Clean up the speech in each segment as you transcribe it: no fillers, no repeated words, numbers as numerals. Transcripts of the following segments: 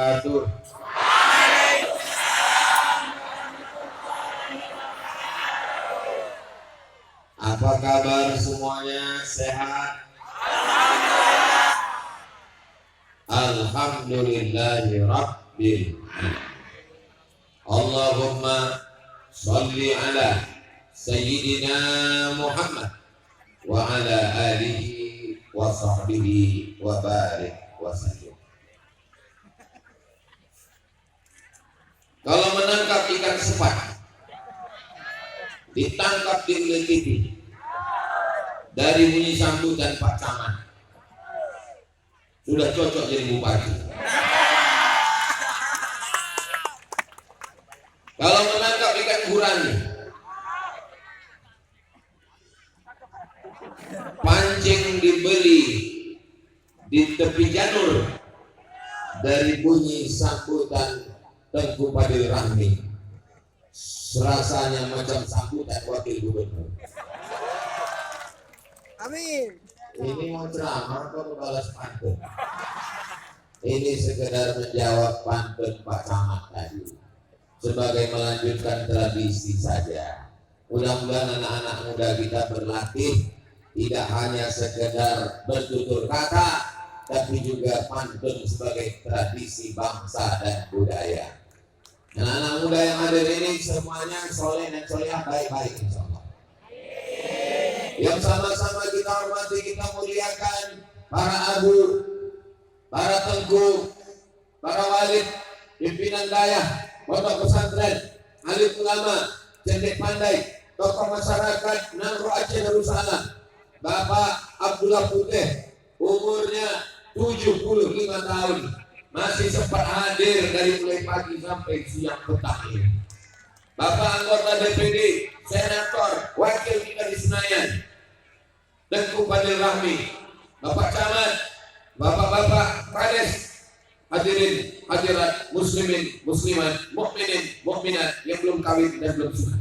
wabarakatuh. Apa kabar semuanya? Sehat? Alhamdulillahi Rabbil Alamin. Allahumma sholli ala Sayyidina Muhammad wa ala alihi wa sahbihi wa barik wa sallim. Kalau menangkap ikan sepat, ditangkap dilekiti dari bunyi sambutan Pak Camat, sudah cocok jadi bupati. Kalau menangkap ikan gurami, pancing dibeli di tepi janur dari bunyi sambutan Tengku Fadil Rahmi, rasanya macam sambutan wakil gubernur. Amin. Ini mau ceramah atau balas pantun? Ini sekedar menjawab pantun Pak Camat tadi, sebagai melanjutkan tradisi saja. Mudah-mudahan anak-anak muda kita berlatih tidak hanya sekedar bertutur kata, tapi juga pantun sebagai tradisi bangsa dan budaya. Anak-anak muda yang hadir ini semuanya soleh dan solehah, baik-baik insyaallah. Yang sama-sama kita hormati, kita muliakan para abu, para tengku, para walid, pimpinan dayah, pondok pesantren, alim ulama, cendekia pandai, tokoh masyarakat Nangro Aceh Darussalam, Bapak Abdullah Putih, umurnya 75 tahun, masih sempat hadir dari mulai pagi sampai siang petang ini. Bapak anggota DPD, senator, wakil kita di Senayan, Tengku Fadil Rahmi, Bapak Camat, Bapak-bapak Kades, hadirin, hadirat, muslimin, muslimat, mukminin, mukminat yang belum kawin dan belum sunat.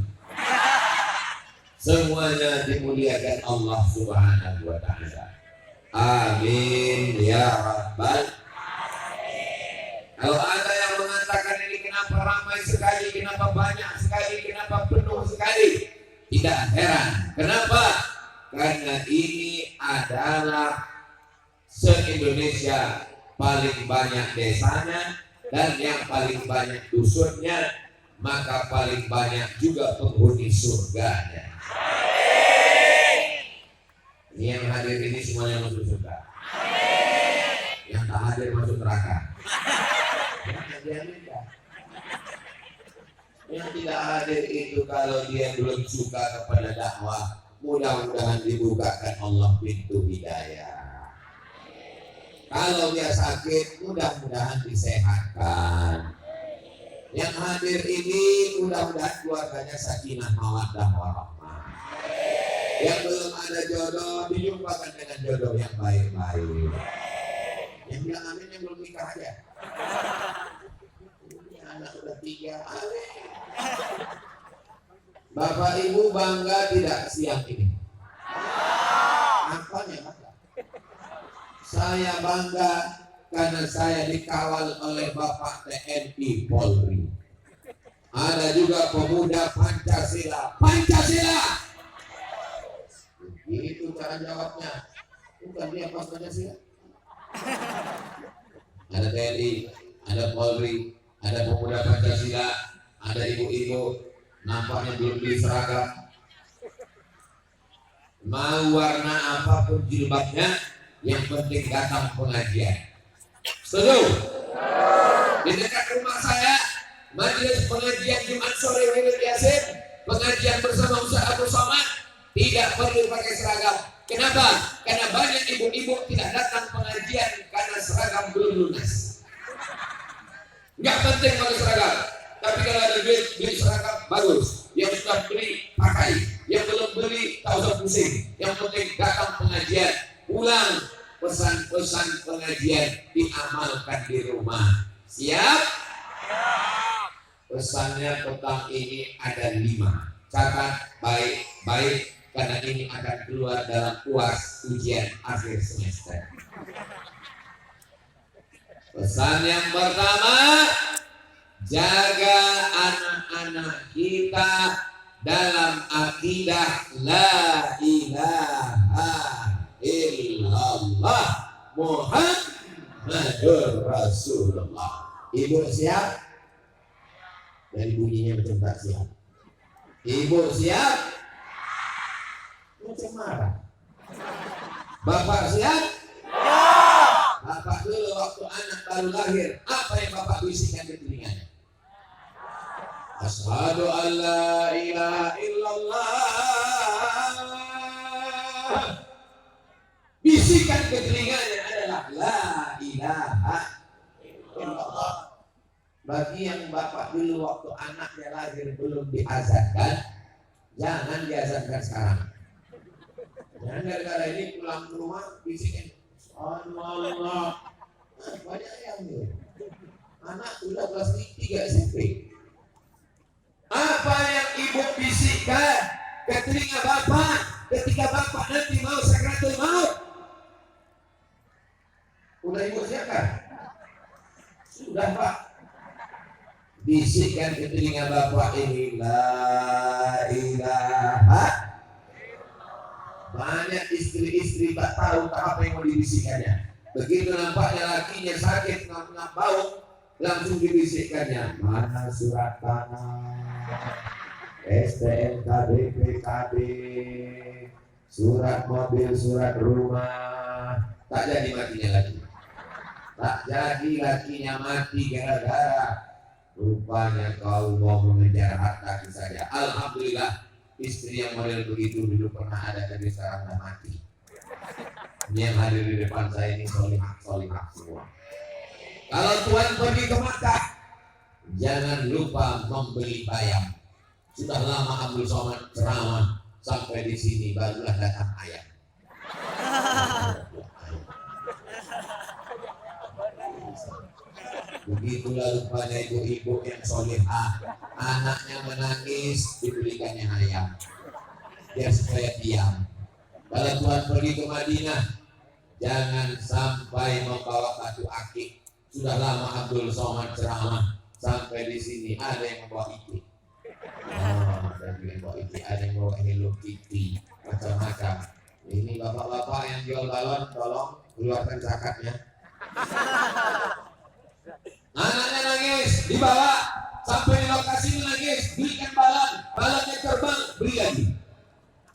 Semuanya dimuliakan Allah Subhanahu wa taala. Amin ya rabbal alamin. Kalau ada yang mengatakan ini kenapa ramai sekali, kenapa banyak sekali, kenapa penuh sekali, tidak heran. Kenapa? Karena ini adalah se-Indonesia paling banyak desanya dan yang paling banyak dusunnya, maka paling banyak juga penghuni surganya. Ini yang hadir ini semuanya masuk surga. Yang tak hadir masuk neraka. Yang tidak hadir itu kalau dia belum suka kepada dakwah, mudah-mudahan dibukakan Allah pintu hidayah. Kalau dia sakit, mudah-mudahan disehatkan. Yang hadir ini mudah-mudahan keluarganya sakinah mawaddah warahmah. Yang belum ada jodoh, dijumpakan dengan jodoh yang baik-baik. Yang bilang amin yang belum nikah aja. Ini anak udah 3, amin. Bapak Ibu bangga tidak siang ini? Apanya bangga? Saya bangga karena saya dikawal oleh Bapak TNI Polri. Ada juga pemuda Pancasila. Pancasila! Itu cara jawabnya. Bukan dia Pancasila. Ada TNI, ada Polri, ada pemuda Pancasila, ada ibu-ibu. Nampaknya belum beli seragam. Mau warna apapun jilbabnya, yang penting datang pengajian. Setuju? Di dekat rumah saya, majelis pengajian Jumat sore Wirid Yasin, pengajian bersama Ustaz Abdul Somad, tidak perlu pakai seragam. Kenapa? Karena banyak ibu-ibu tidak datang pengajian karena seragam belum lunas. Nggak penting pakai seragam. Tapi kalau ada duit, beli seragam bagus. Yang sudah beli, pakai. Yang belum beli, tak usah pusing. Yang penting datang pengajian. Pulang, pesan-pesan pengajian diamalkan di rumah. Siap? Pesannya petang ini ada 5. Catat baik-baik, karena ini akan keluar dalam UAS ujian akhir semester. Pesan yang pertama, jaga anak-anak kita dalam akidah la ilaha illallah Muhammadur Rasulullah. Ibu siap? Dari bunyinya macam tak siap. Ibu siap? Macam marah. Bapak siap? Ya. Bapak dulu waktu anak baru lahir, apa yang Bapak bisikkan ke telinganya? Asyhadu an la ilaha illallah. Bisikan ke telinganya adalah la ilaha illallah. Bagi yang Bapak dulu waktu anaknya lahir belum diazankan, jangan diazankan sekarang. Jangan gara-gara ini pulang ke rumah bisikin Allah. Banyak yang ini. Anak sudah kelas 3 SMP. Apa yang ibu bisikkan ke telinga Bapak ketika Bapak nanti mau sakaratul maut? Udah ibu siapkan? Sudah Pak. Bisikkan ke telinga Bapak ini la ilaha. Banyak istri-istri tak tahu apa yang mau dibisikkannya. Begitu nampaknya lakinya sakit nggak bau, langsung dibisikkannya. Mana surat tanah, STNK, BPKB, surat mobil, surat rumah. Tak jadi matinya lagi. Tak jadi lakinya mati gara-gara rupanya kau mau mengejar harta saja. Alhamdulillah. Istri yang model begitu dulu pernah ada, tapi sekarang sudah mati. Ini yang hadir di depan saya ini solihah semua. Kalau Tuhan pergi ke Makkah, jangan lupa membeli bayam. Sudah lama Abdul Somad ceramah, sampai di sini barulah datang ayam. Begitulah rupanya ibu-ibu yang solihah, anaknya menangis dibelikannya ayam biar supaya diam. Kalau Tuhan pergi ke Madinah, jangan sampai membawa batu akik. Sudah lama Abdul Somad ceramah, sampai di sini ada yang membawa itik. Ada yang bawa itik, ada yang bawa Hello Kitty, macam-macam. Ini bapak-bapak yang jual balon, tolong keluarkan zakatnya. Anaknya nangis, dibawa sampai di lokasi menangis, belikan balon, balonnya terbang, beli lagi.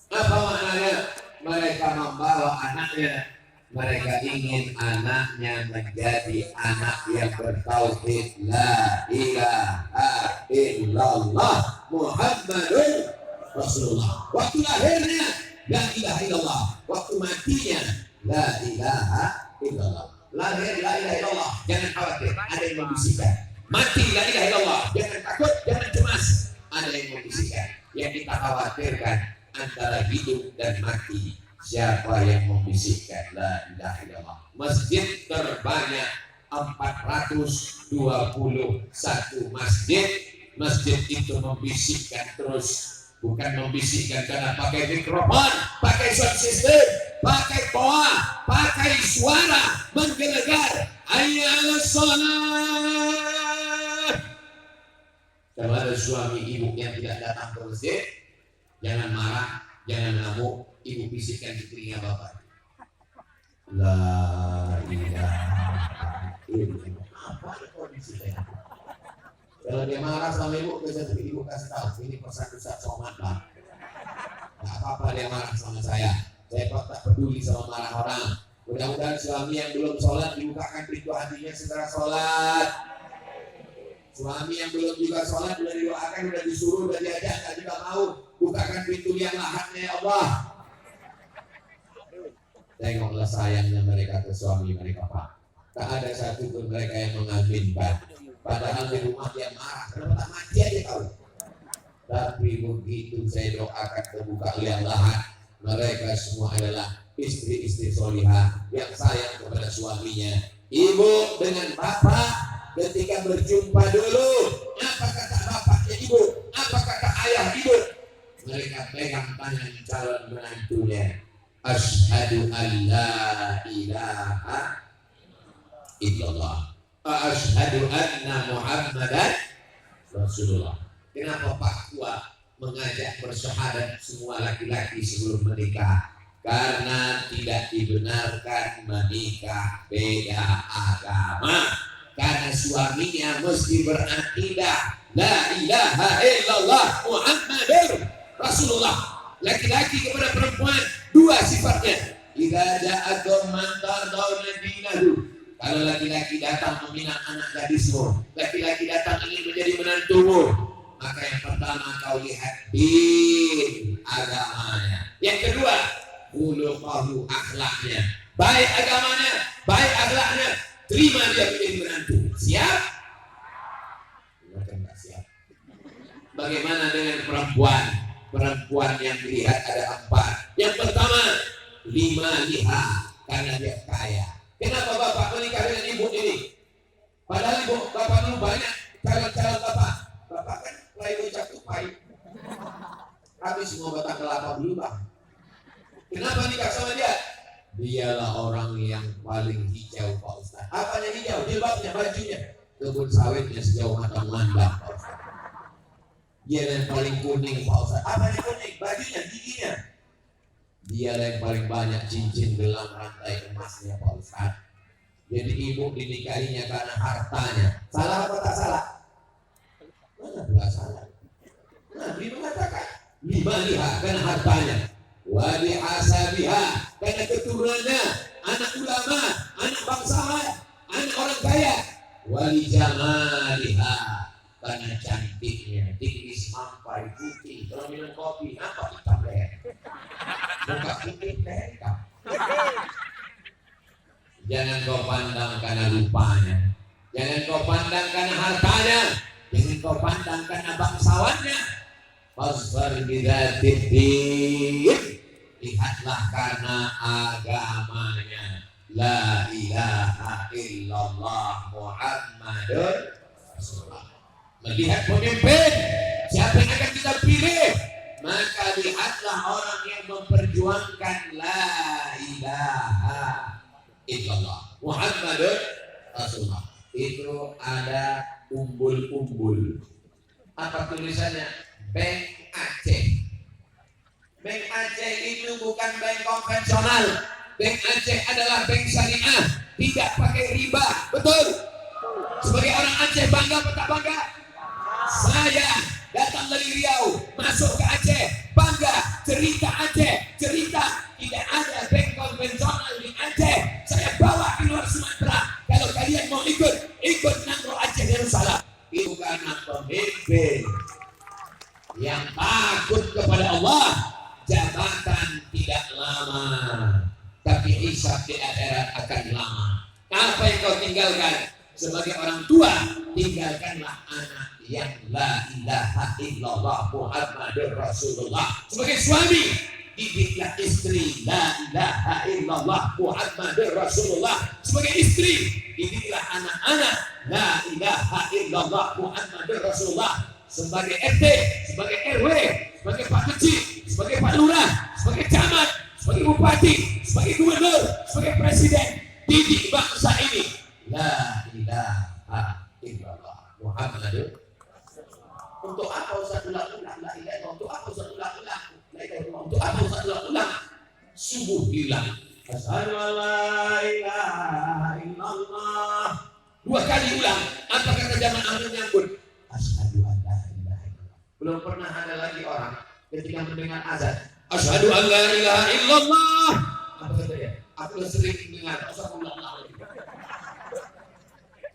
Apa maknanya? Mereka membawa anaknya, mereka ingin anaknya menjadi anak yang bertauhid la ilaha illallah Muhammadur Rasulullah. Waktu lahirnya la ilaha illallah, waktu matinya la ilaha illallah. Lahir la ilaha illallah, jangan khawatir, ada yang membisikkan. Mati la ilaha illallah, jangan takut, jangan cemas, ada yang membisikkan. Yang kita khawatirkan antara hidup dan mati, siapa yang membisikkan la ilaha illallah. Masjid terbanyak 421 masjid. Masjid itu membisikkan terus. Bukan membisikkan karena pakai mikrofon, pakai sound system, pakai toa, pakai suara menggelegar. Hayya 'alas shalah. Kalau ada suami ibu yang tidak datang ke masjid, jangan marah, jangan ngamuk. Ibu bisikkan di telinga bapak, la ilaha illallah. Apa kondisinya? Kalau dia marah sama ibu, ibu kasih tahu, ini pesan Ustaz Somad Bang. Gak apa-apa dia marah sama saya kok tak peduli sama marah orang. Mudah-mudahan suami yang belum sholat dibukakan pintu hatinya segera sholat. Suami yang belum juga sholat sudah didoakan, sudah disuruh, sudah diajak, tak juga mau, bukakan pintu yang lahatnya ya Allah. Tengoklah sayangnya mereka ke suami mereka, Pak. Tak ada satu pun mereka yang mengaminkan. Padahal di rumah dia marah, kenapa tak mati aja kau? Tapi begitu saya doakan terbuka liang lahat, mereka semua adalah istri-istri solihah yang sayang kepada suaminya. Ibu dengan bapak ketika berjumpa dulu, apa kata bapaknya ibu? Apa kata ayah ibu? Mereka pegang tangan calon menantunya. Asyhadu an la ilaha illallah Asyhadu anna Muhammadan Rasulullah. Kenapa Pak Tua mengajak bersyahadat semua laki-laki sebelum menikah? Karena tidak dibenarkan menikah beda agama. Karena suaminya mesti berakidah la ilaha illallah Muhammadur Rasulullah. Laki-laki kepada perempuan dua sifatnya. Idza ja'akum man tardawna dinahu. Kalau laki-laki datang meminang anak gadismu, laki-laki datang ingin menjadi menantumu, maka yang pertama kau lihat din agamanya. Yang kedua, khuluquhu akhlaknya. Baik agamanya, baik akhlaknya, terima dia menjadi menantu. Siap? Bukan siap. Bagaimana dengan perempuan? Perempuan yang dilihat ada 4. Yang pertama, 5 liha karena dia kaya. Kenapa bapak menikah dengan ibu ini? Padahal ibu bapak dulu banyak calon-calon bapak. Bapak kan mulai ucap tupai. Habis semua batang kelapa dulu bang. Kenapa nikah sama dia? Dialah orang yang paling hijau Pak Ustaz. Apanya hijau? Jilbabnya, bajunya. Kebun sawitnya sejauh mata memandang Pak Ustaz. Dia yang paling kuning Pak Ustaz. Apanya kuning? Bajunya, giginya. Dia yang paling banyak cincin gelang rantai emasnya Pak Ustaz. Jadi ibu dinikahinya karena hartanya. Salah apa tak salah? Mana pula salah? Nabi mengatakan 5 liha karena hartanya, wa bi hasabiha karena keturunannya, anak ulama, anak bangsawan, anak orang kaya, wa li jamaliha karena cantiknya, tipis mampai putih. Kalau minum kopi apa hitam leher? Buka putih leher hitam. Jangan kau pandang karena rupanya, jangan kau pandang karena hartanya, jangan kau pandang karena bangsawannya. Fasfar bidzatid din, lihatlah karena agamanya. La ilaha illallah Muhammadur Rasulullah. Melihat pemimpin, siapa yang akan kita pilih? Maka lihatlah orang yang memperjuangkan la ilaha illallah Muhammadur Rasulullah. Itu ada umbul-umbul. Apa tulisannya? Bank Aceh. Bank Aceh itu bukan bank konvensional. Bank Aceh adalah bank syariah, tidak pakai riba. Betul? Sebagai orang Aceh bangga atau tak bangga? Saya datang dari Riau, masuk ke Aceh, bangga, cerita Aceh, cerita tidak ada bank konvensional di Aceh. Saya bawa ke luar Sumatera. Kalau kalian mau ikut Nangro Aceh Darussalam. Itu karena pemimpin yang takut kepada Allah. Jabatan tidak lama, tapi hisab di akhirat akan lama. Apa yang kau tinggalkan? Sebagai orang tua, tinggalkanlah anak yang la ilaha illallah Muhammadur Rasulullah. Sebagai suami, didiklah istri la ilaha illallah Muhammadur Rasulullah. Sebagai istri, didiklah anak-anak la ilaha illallah Muhammadur Rasulullah. Sebagai RT, sebagai RW, sebagai Pak Kecil, sebagai Pak Lurah, sebagai camat, sebagai bupati, sebagai gubernur, sebagai presiden, didik bangsa ini la ilaha illallah Muhammadur. Untuk apa Ustaz ulang-ulang la ilaha illallah? Untuk apa Ustaz ulang-ulang la ilaha illallah? Untuk apa Ustaz ulang-ulang? Subuh bilang asyhadu an la ilaha illallah. 2 kali ulang. Apa kata jamaah menyambut? Asyhadu an la ilaha illallah. Belum pernah ada lagi orang ketika mendengar azan asyhadu an la ilaha illallah. Apa kata dia? Aku sering dengar Ustaz ulang-ulang.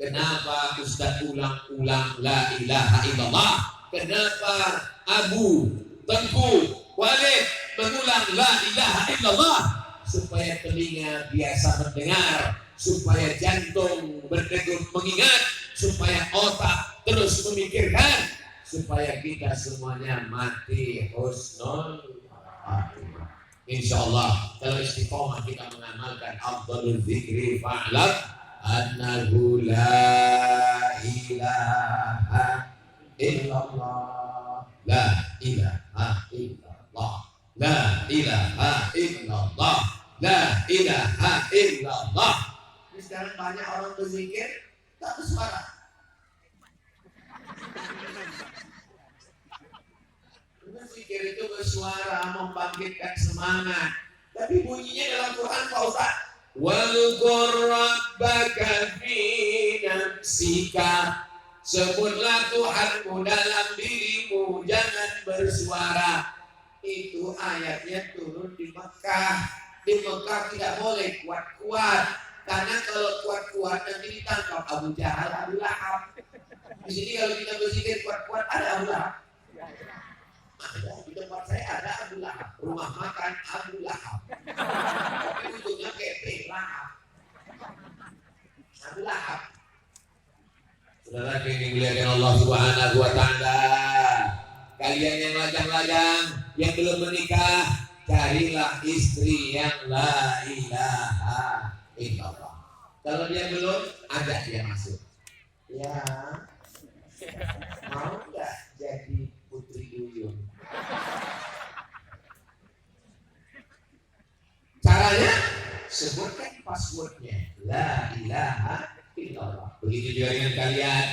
Kenapa Ustaz ulang-ulang la ilaha illallah? Kenapa Abu, Tengku, Walid mengulang la ilaha illallah? Supaya telinga biasa mendengar, supaya jantung berdegup mengingat, supaya otak terus memikirkan, supaya kita semuanya mati husnul khatimah. Insyaallah kalau istiqomah kita mengamalkan afdhalul dzikri fa'lam annahu la ilaha illallah, la ilaha illallah, la ilaha illallah, la ilaha illallah. Ini sekarang banyak orang berzikir tak bersuara. Zikir itu bersuara, membangkitkan semangat. Tapi bunyinya dalam Quran Pak Ustaz. Walukur rabbaka fi nafsika. Sebutlah Tuhanmu dalam dirimu, jangan bersuara. Itu ayatnya turun di Mekah. Di Mekah tidak boleh kuat-kuat. Karena kalau kuat-kuat nanti ditangkap Abu Jahal, Abu Lahab. Di sini kalau kita berzikir kuat-kuat ada Abu Lahab. Ada di tempat saya ada Abu Lahab. Rumah makan Abu Lahab. Tapi ujungnya kayak Lahab. Abu Lahab. Saudara yang dimuliakan Allah Subhanahu wa taala. Kalian yang lajang-lajang, yang belum menikah, carilah istri yang la ilaha illallah. Kalau dia belum, ajak dia masuk. Ya, mau nggak jadi putri duyung? Caranya, sebutkan passwordnya, la ilaha illallah. Begitu juga dengan kalian.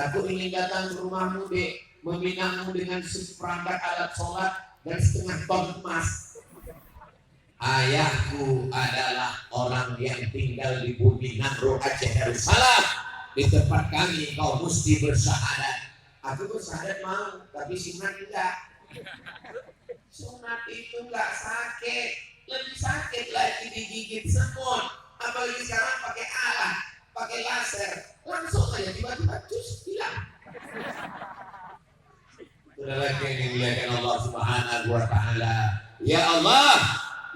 Aku ingin datang ke rumahmu, Dek, meminangmu dengan seperangkat alat sholat dan setengah ton emas. Ayahku adalah orang yang tinggal di bumi Nangro Aceh Darussalam. Di tempat kami kau mesti bersyahadat. Aku bersyahadat mau, tapi sunat enggak. Sunat itu enggak sakit, lebih sakit lagi digigit semut. Apalagi sekarang pakai alat, pakai laser, langsung aja tiba-tiba cus hilang. Saudara yang dimuliakan Allah Subhanahu wa taala. Ya Allah,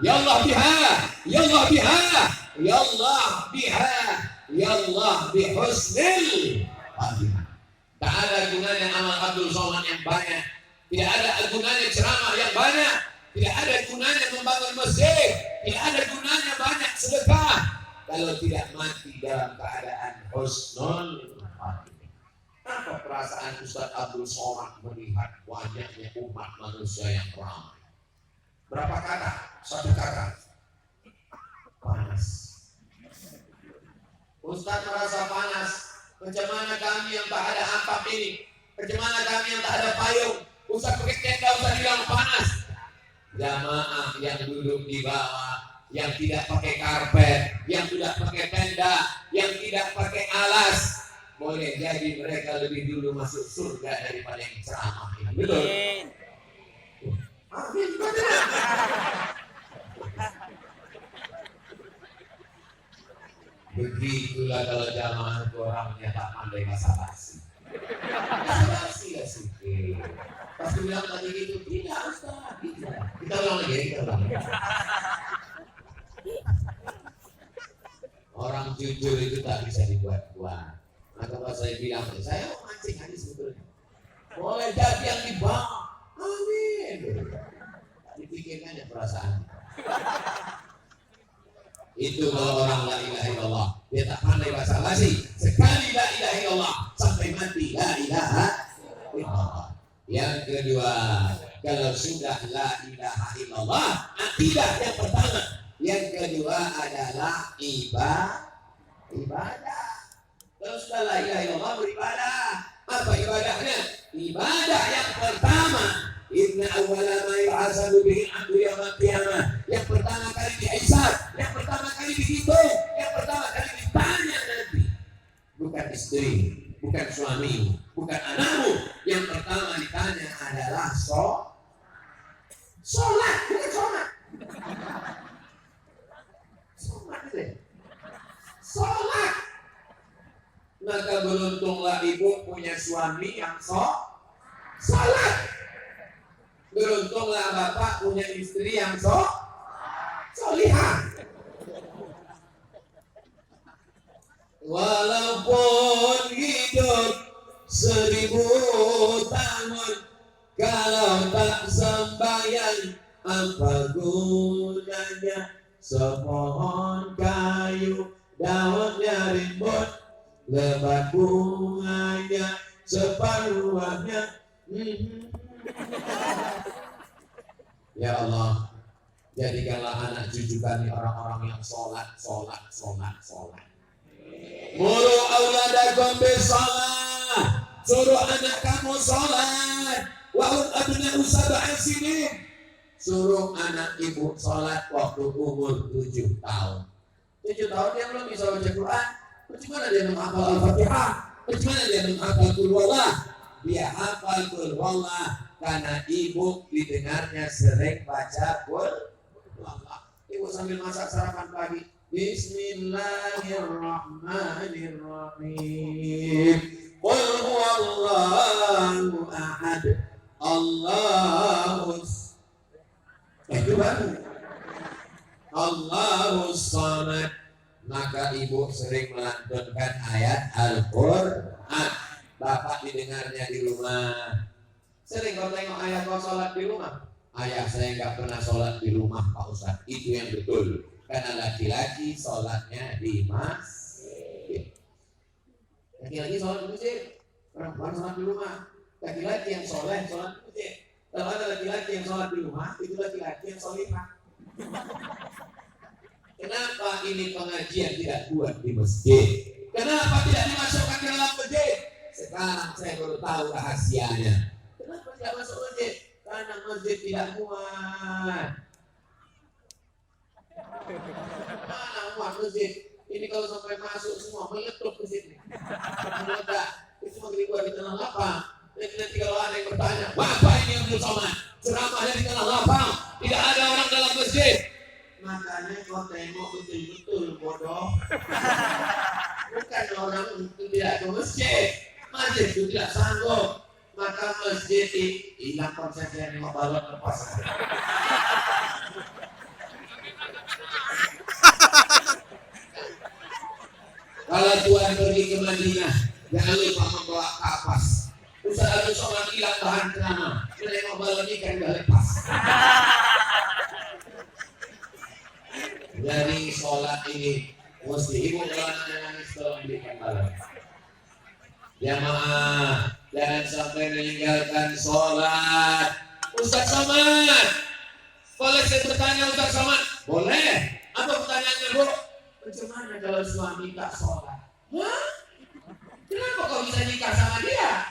ya Allah biha, ya Allah biha, ya Allah biha, ya Allah bihusnil khatimah. Tak ada gunanya amal Abdul Somad yang banyak, tidak ada gunanya ceramah yang banyak, tidak ada gunanya membangun masjid, tidak ada gunanya banyak sedekah kalau tidak mati dalam keadaan husnul khatimah. Apa perasaan Ustaz Abdul Somad melihat banyaknya umat manusia yang ramai? Berapa kata? Satu kata. Panas. Ustaz merasa panas. Macam mana kami yang tak ada atap ini? Macam mana kami yang tak ada payung? Ustaz pakai tenda, Ustaz bilang panas. Jamaah yang duduk di bawah, yang tidak pakai karpet, yang tidak pakai tenda, yang tidak pakai alas, boleh jadi mereka lebih dulu masuk surga daripada yang ceramah ini. Betul? Amin. Begitulah kalau jamaah itu orangnya tak pandai basa-basi. Basa-basi ya sih. Pas bilang tadi gitu, tidak Ustaz. Kita ulang lagi, kita ulang lagi. Orang jujur itu tak bisa dibuat-buat. Maka pas saya bilang, saya mau mancing aja sebetulnya. Boleh jadi yang di bawah. Amin. Dipikirkan ya perasaan. Itu kalau orang la ilaha illallah, dia tak pandai bahasa basi. Sekali la ilaha illallah sampai mati la ilaha illallah. Yang kedua, kalau sudah la ilaha illallah, akidah yang pertama. Yang kedua adalah ibadah. Kalau sudah la ilaha illallah beribadah. Apa ibadahnya? Ibadah yang pertama, inna awwala ma yu'asabu bihi 'abdu yaumil qiyamah. Yang pertama kali dihisab, yang pertama kali dihitung, yang pertama kali ditanya nanti. Bukan istri, bukan suami, bukan anakmu. Yang pertama ditanya adalah sholat, bukan sholat. Sholat itu ya? Sholat. Maka beruntunglah ibu punya suami yang sholat. Beruntunglah bapak punya istri yang solihah. Walaupun hidup 1000 tahun, kalau tak sembahyang, apa gunanya? Sepohon kayu, daunnya rimbun, lebat bunganya, separuhnya. Ya Allah, jadikanlah anak cucu kami orang-orang yang sholat. Muru auladakum bisalah, suruh anak kamu sholat. Wahum abna'u sab'a sinin, suruh anak ibu sholat waktu umur 7 tahun. 7 tahun dia belum bisa baca Quran. Bagaimana dia menghafal Al-Fatihah? Bagaimana dia menghafal Qul Huwallah? Dia hafal Qul Huwallah karena ibu didengarnya sering baca Qul Huwallah. Ibu sambil masak sarapan pagi, Bismillahirrahmanirrahim. Qul huwallahu ahad, Allahus. Itu baru. Allahus samad. Maka ibu sering melantunkan ayat Al-Quran. Bapak didengarnya di rumah. Sering kau tengok ayah kau sholat di rumah. Ayah saya nggak pernah sholat di rumah Pak Ustaz. Itu yang betul. Karena laki-laki sholatnya di masjid. Laki-laki sholat di masjid, perempuan sholat di rumah. Laki-laki yang sholat di masjid. Kalau ada laki-laki yang sholat di rumah, itu laki-laki yang sholihah. Kenapa ini pengajian tidak buat di masjid? Kenapa tidak dimasukkan ke dalam masjid? Sekarang saya baru tahu rahasianya. Kenapa tidak masuk masjid? Karena masjid tidak muat. Mana muat masjid? Ini kalau sampai masuk semua meletup ke sini. Meledak. Itu maghrib di tengah lapang. Nanti kalau ada yang bertanya, apa ini yang bersama? Ceramahnya di tengah lapang. Tidak ada orang dalam masjid. Makanya kau tengok betul-betul bodoh. Bukan orang itu tidak ke masjid. Masjid itu tidak sanggup. Maka masjid hilang konsepnya yang balon lepas. Kalau Tuhan pergi ke Madinah, jangan lupa membawa kapas. Ustaz Abdul Somad hilang bahan ceramah. Menengok balon ikan gak lepas. Dari sholat ini mesti ibu kalau anaknya nangis tolong belikan balon. Jamaah, jangan sampai meninggalkan sholat. Ustaz Somad, boleh saya bertanya Ustaz Somad? Boleh. Apa pertanyaannya Bu? Bagaimana kalau suami tak sholat? Hah? Kenapa kau bisa nikah sama dia?